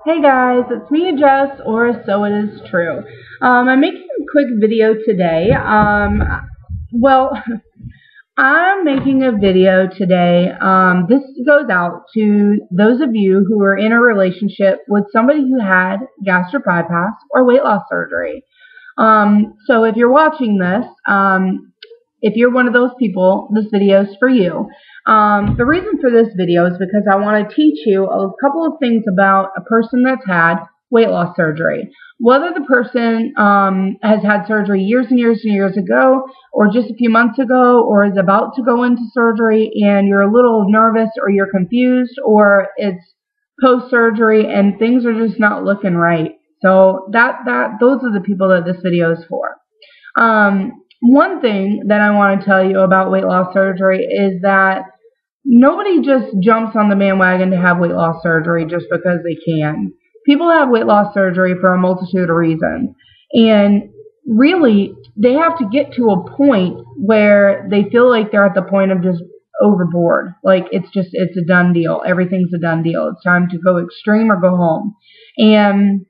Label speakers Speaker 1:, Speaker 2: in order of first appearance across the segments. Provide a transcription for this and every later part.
Speaker 1: Hey guys, it's me, Jess, or So It Is True. I'm making a quick video today. Well, I'm making a video today. This goes out to those of you who are in a relationship with somebody who had gastric bypass or weight loss surgery. So if you're watching this, if you're one of those people, this video is for you. The reason for this video is because I want to teach you a couple of things about a person that's had weight loss surgery. Whether the person has had surgery years and years and years ago, or just a few months ago, or is about to go into surgery and you're a little nervous or you're confused, or it's post-surgery and things are just not looking right. So those are the people that this video is for. One thing that I want to tell you about weight loss surgery is that nobody just jumps on the bandwagon to have weight loss surgery just because they can. People have weight loss surgery for a multitude of reasons. And really, they have to get to a point where they feel like they're at the point of just overboard. Like it's a done deal. Everything's a done deal. It's time to go extreme or go home. And,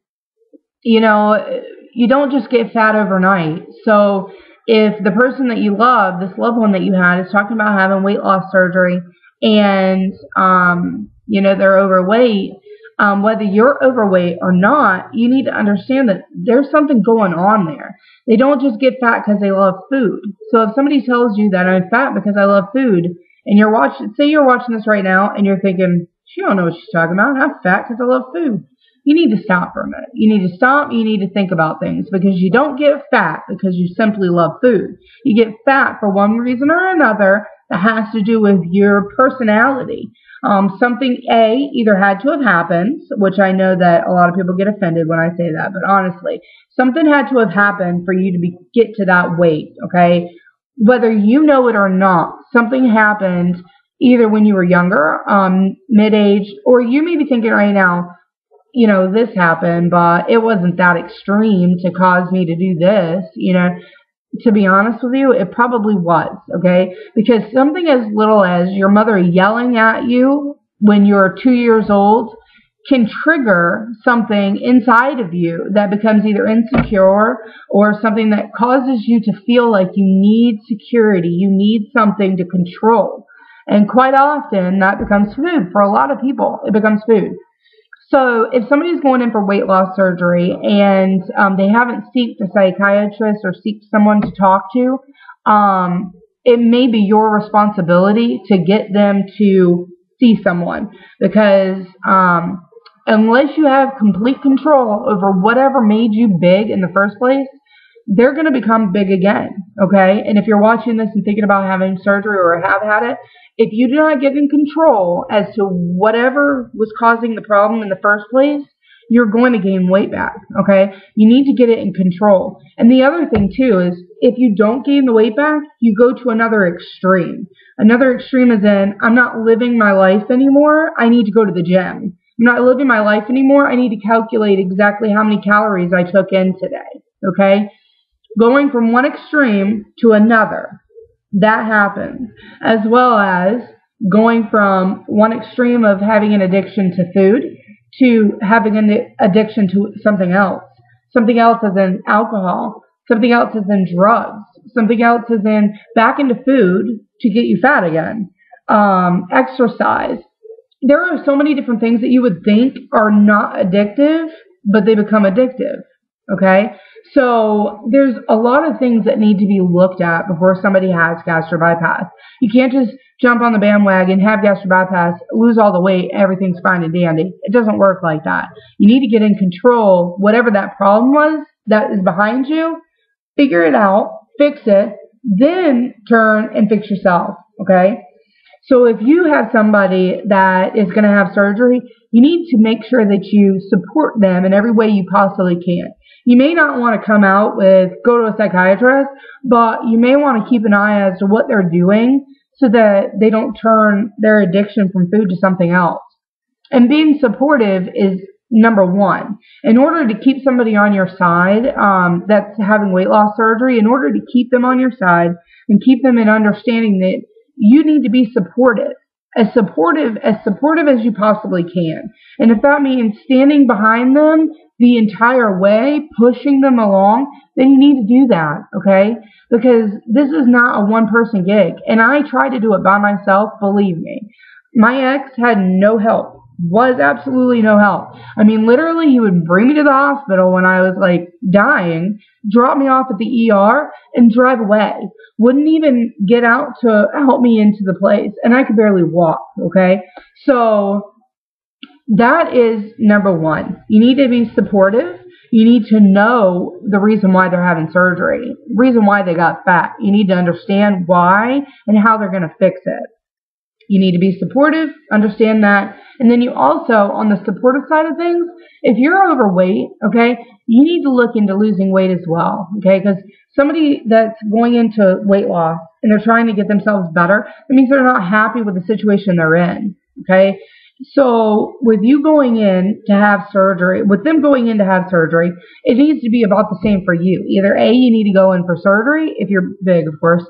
Speaker 1: you don't just get fat overnight. So if the person that you love, this loved one that you had, is talking about having weight loss surgery and, they're overweight, whether you're overweight or not, you need to understand that there's something going on there. They don't just get fat because they love food. So if somebody tells you that I'm fat because I love food, and say you're watching this right now and you're thinking, she don't know what she's talking about. I'm fat because I love food. You need to stop for a minute. You need to stop. You need to think about things, because you don't get fat because you simply love food. You get fat for one reason or another that has to do with your personality. Something either had to have happened, which I know that a lot of people get offended when I say that, but honestly, something had to have happened for you to get to that weight, okay? Whether you know it or not, something happened either when you were younger, mid-age, or you may be thinking right now, this happened, but it wasn't that extreme to cause me to do this. To be honest with you, it probably was, okay? Because something as little as your mother yelling at you when you're 2 years old can trigger something inside of you that becomes either insecure or something that causes you to feel like you need security, you need something to control. And quite often, that becomes food. For a lot of people, it becomes food. So if somebody's going in for weight loss surgery and they haven't sought a psychiatrist or sought someone to talk to, it may be your responsibility to get them to see someone, because unless you have complete control over whatever made you big in the first place, they're going to become big again, okay? And if you're watching this and thinking about having surgery or have had it, if you do not get in control as to whatever was causing the problem in the first place, you're going to gain weight back, okay? You need to get it in control. And the other thing, too, is if you don't gain the weight back, you go to another extreme. Another extreme is in, I'm not living my life anymore, I need to go to the gym. I'm not living my life anymore, I need to calculate exactly how many calories I took in today, okay? Going from one extreme to another, that happens, as well as going from one extreme of having an addiction to food to having an addiction to something else. Something else is in alcohol, something else is in drugs, something else is in back into food to get you fat again, exercise. There are so many different things that you would think are not addictive, but they become addictive, okay? So there's a lot of things that need to be looked at before somebody has gastric bypass. You can't just jump on the bandwagon, have gastric bypass, lose all the weight, everything's fine and dandy. It doesn't work like that. You need to get in control, whatever that problem was that is behind you, figure it out, fix it, then turn and fix yourself, okay? So if you have somebody that is going to have surgery, you need to make sure that you support them in every way you possibly can. You may not want to come out with, go to a psychiatrist, but you may want to keep an eye as to what they're doing so that they don't turn their addiction from food to something else. And being supportive is number one. In order to keep somebody on your side that's having weight loss surgery, in order to keep them on your side and keep them in understanding that you need to be supportive. as supportive as you possibly can. And if that means standing behind them the entire way, pushing them along, then you need to do that, okay? Because this is not a one-person gig. And I tried to do it by myself, believe me. My ex had no help. Was absolutely no help. I mean, literally, he would bring me to the hospital when I was like dying, drop me off at the ER, and drive away. Wouldn't even get out to help me into the place, and I could barely walk, okay? So that is number one. You need to be supportive. You need to know the reason why they're having surgery, the reason why they got fat. You need to understand why and how they're going to fix it. You need to be supportive, understand that. And then you also, on the supportive side of things, if you're overweight, okay, you need to look into losing weight as well, okay? Because somebody that's going into weight loss and they're trying to get themselves better, it means they're not happy with the situation they're in, okay? So with you going in to have surgery, with them going in to have surgery, it needs to be about the same for you. Either A, you need to go in for surgery, if you're big, of course.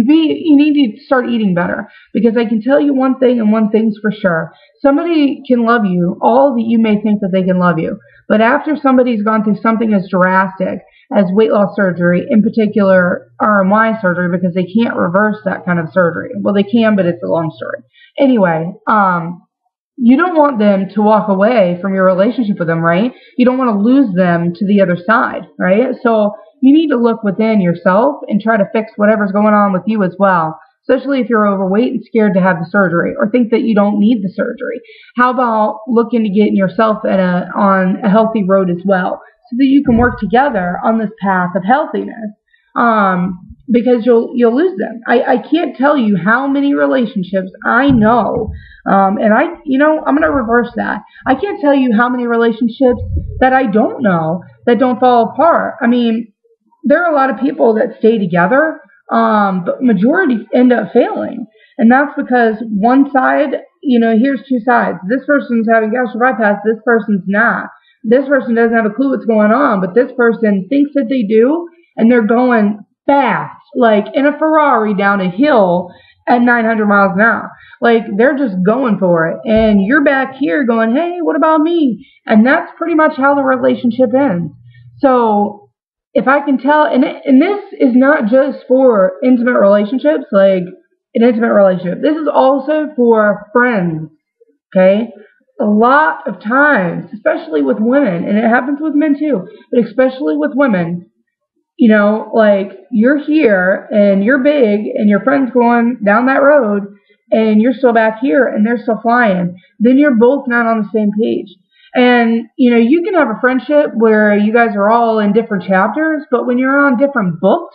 Speaker 1: B, you need to start eating better, because I can tell you one thing, and one thing's for sure. Somebody can love you all that you may think that they can love you, but after somebody's gone through something as drastic as weight loss surgery, in particular RMY surgery, because they can't reverse that kind of surgery. Well, they can, but it's a long story. Anyway, you don't want them to walk away from your relationship with them, right? You don't want to lose them to the other side, right? So you need to look within yourself and try to fix whatever's going on with you as well, especially if you're overweight and scared to have the surgery or think that you don't need the surgery. How about looking to getting yourself on a healthy road as well, so that you can work together on this path of healthiness, because you'll lose them. I can't tell you how many relationships I know, and I'm going to reverse that. I can't tell you how many relationships that I don't know that don't fall apart. I mean, there are a lot of people that stay together, but majority end up failing. And that's because one side, here's two sides. This person's having gastric bypass, this person's not. This person doesn't have a clue what's going on, but this person thinks that they do, and they're going fast, like in a Ferrari down a hill at 900 miles an hour. Like, they're just going for it. And you're back here going, hey, what about me? And that's pretty much how the relationship ends. So if I can tell, and this is not just for intimate relationships, like an intimate relationship. This is also for friends, okay? A lot of times, especially with women, and it happens with men too, but especially with women, like, you're here and you're big and your friend's going down that road and you're still back here and they're still flying. Then you're both not on the same page. And, you can have a friendship where you guys are all in different chapters, but when you're on different books,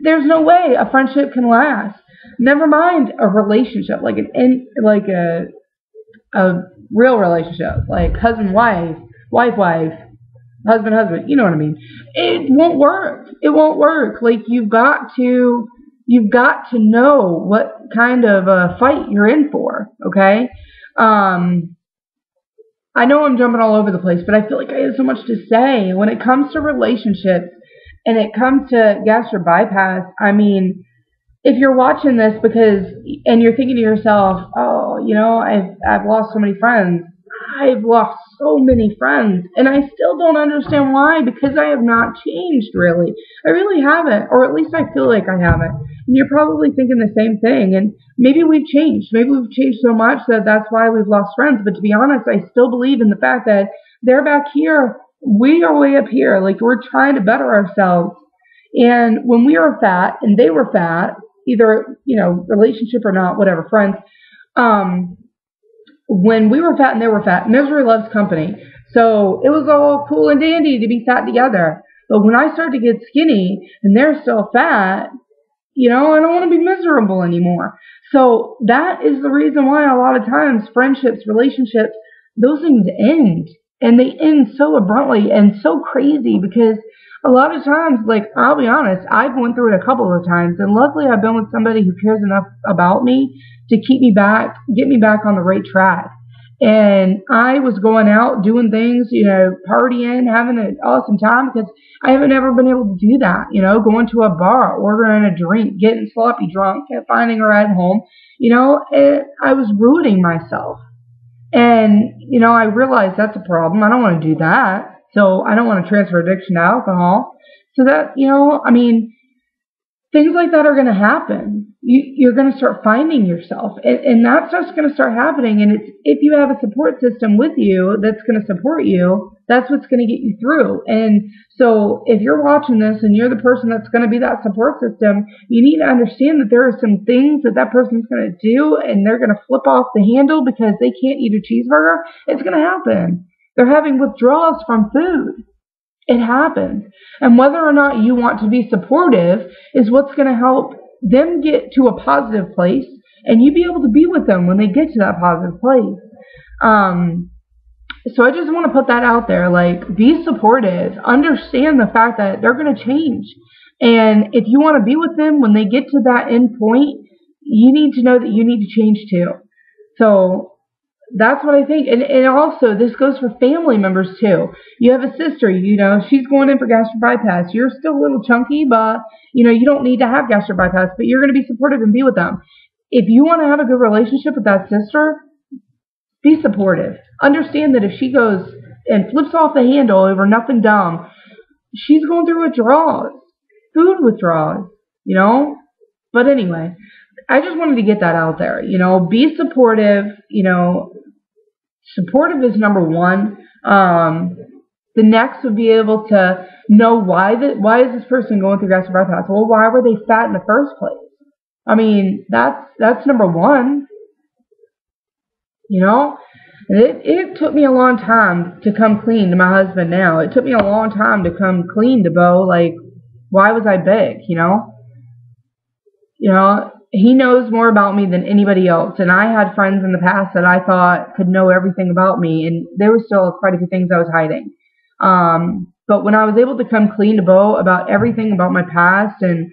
Speaker 1: there's no way a friendship can last. Never mind a relationship, like a real relationship, like husband-wife, wife-wife, husband-husband, you know what I mean? It won't work. It won't work. Like, you've got to know what kind of a fight you're in for, okay? I know I'm jumping all over the place, but I feel like I have so much to say. When it comes to relationships and it comes to gastric bypass, I mean, if you're watching this and you're thinking to yourself, oh, I've lost so many friends. I've lost so many friends, and I still don't understand why, because I have not changed, really. I really haven't, or at least I feel like I haven't. And you're probably thinking the same thing, and maybe we've changed. Maybe we've changed so much that that's why we've lost friends, but to be honest, I still believe in the fact that they're back here, we are way up here. Like, we're trying to better ourselves. And when we were fat, and they were fat, either, relationship or not, whatever, friends, when we were fat and they were fat, misery loves company. So it was all cool and dandy to be fat together. But when I started to get skinny and they're still fat, I don't want to be miserable anymore. So that is the reason why a lot of times friendships, relationships, those things end. And they end so abruptly and so crazy, because a lot of times, like, I'll be honest, I've went through it a couple of times, and luckily I've been with somebody who cares enough about me to get me back on the right track. And I was going out, doing things, you know, partying, having an awesome time, because I haven't ever been able to do that, you know, going to a bar, ordering a drink, getting sloppy drunk, finding a ride home, you know, I was ruining myself. And, you know, I realized that's a problem. I don't want to do that. So I don't want to transfer addiction to alcohol. So that, you know, I mean, things like that are going to happen. You're going to start finding yourself, and that's just going to start happening. And if you have a support system with you that's going to support you, that's what's going to get you through. And so if you're watching this and you're the person that's going to be that support system, you need to understand that there are some things that person's going to do, and they're going to flip off the handle because they can't eat a cheeseburger. It's going to happen. They're having withdrawals from food. It happens. And whether or not you want to be supportive is what's going to help them get to a positive place, and you be able to be with them when they get to that positive place. So I just want to put that out there. Like, be supportive. Understand the fact that they're going to change. And if you want to be with them when they get to that end point, you need to know that you need to change too. So that's what I think. And also, this goes for family members too. You have a sister, you know, she's going in for gastric bypass. You're still a little chunky, but, you know, you don't need to have gastric bypass, but you're going to be supportive and be with them. If you want to have a good relationship with that sister, be supportive. Understand that if she goes and flips off the handle over nothing dumb, she's going through withdrawals, food withdrawals, you know. But anyway, I just wanted to get that out there. You know, be supportive. You know, supportive is number one. The next would be able to know why is this person going through gastric bypass? Well, why were they fat in the first place? I mean, that's number one. You know, it took me a long time to come clean to my husband now. It took me a long time to come clean to Bo. Like, why was I big? You know, he knows more about me than anybody else. And I had friends in the past that I thought could know everything about me, and there was still quite a few things I was hiding. But when I was able to come clean to Bo about everything about my past, and,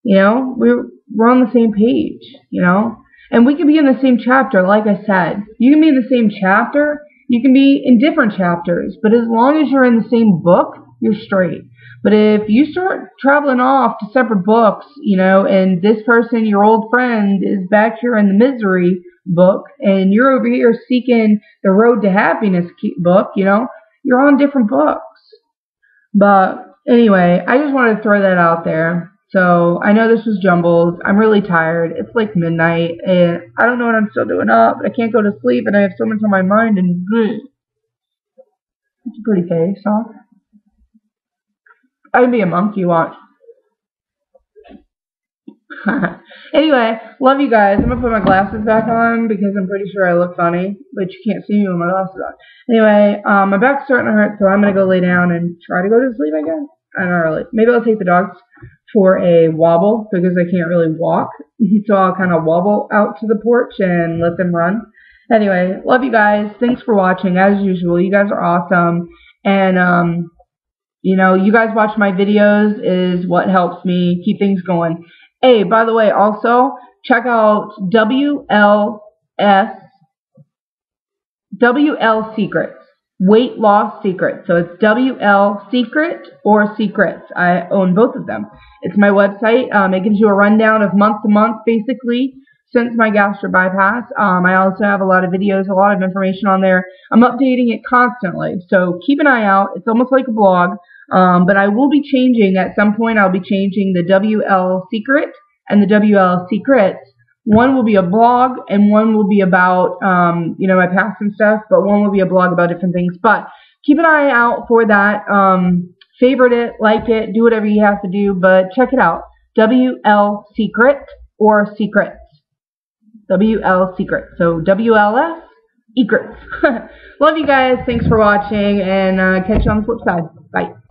Speaker 1: you know, we're on the same page, you know. And we can be in the same chapter, like I said. You can be in the same chapter. You can be in different chapters. But as long as you're in the same book, you're straight. But if you start traveling off to separate books, you know, and this person, your old friend, is back here in the misery book, and you're over here seeking the road to happiness book, you know, you're on different books. But anyway, I just wanted to throw that out there. So I know this was jumbled. I'm really tired. It's like midnight, and I don't know what I'm still doing up, but I can't go to sleep, and I have so much on my mind, and it's a pretty face, huh? I can be a monk, you want. Anyway, love you guys. I'm going to put my glasses back on because I'm pretty sure I look funny, but you can't see me with my glasses on. Anyway, my back's starting to hurt, so I'm going to go lay down and try to go to sleep, I guess. I don't really. Maybe I'll take the dogs for a wobble because I can't really walk. So I'll kind of wobble out to the porch and let them run. Anyway, love you guys. Thanks for watching. As usual, you guys are awesome. And, you know, you guys watch my videos is what helps me keep things going. Hey, by the way, also, check out WL Secrets. Weight loss secrets. So it's WL Secret or Secrets. I own both of them. It's my website. It gives you a rundown of month to month, basically, since my gastric bypass. I also have a lot of videos, a lot of information on there. I'm updating it constantly, so keep an eye out. It's almost like a blog, but I will be changing at some point. I'll be changing the WL Secret and the WL Secrets. One will be a blog, and one will be about, you know, my past and stuff, but one will be a blog about different things. But keep an eye out for that. Favorite it, like it, do whatever you have to do, but check it out. WL Secret or Secrets. WL Secret. So WLS, Secrets. Love you guys. Thanks for watching, and catch you on the flip side. Bye.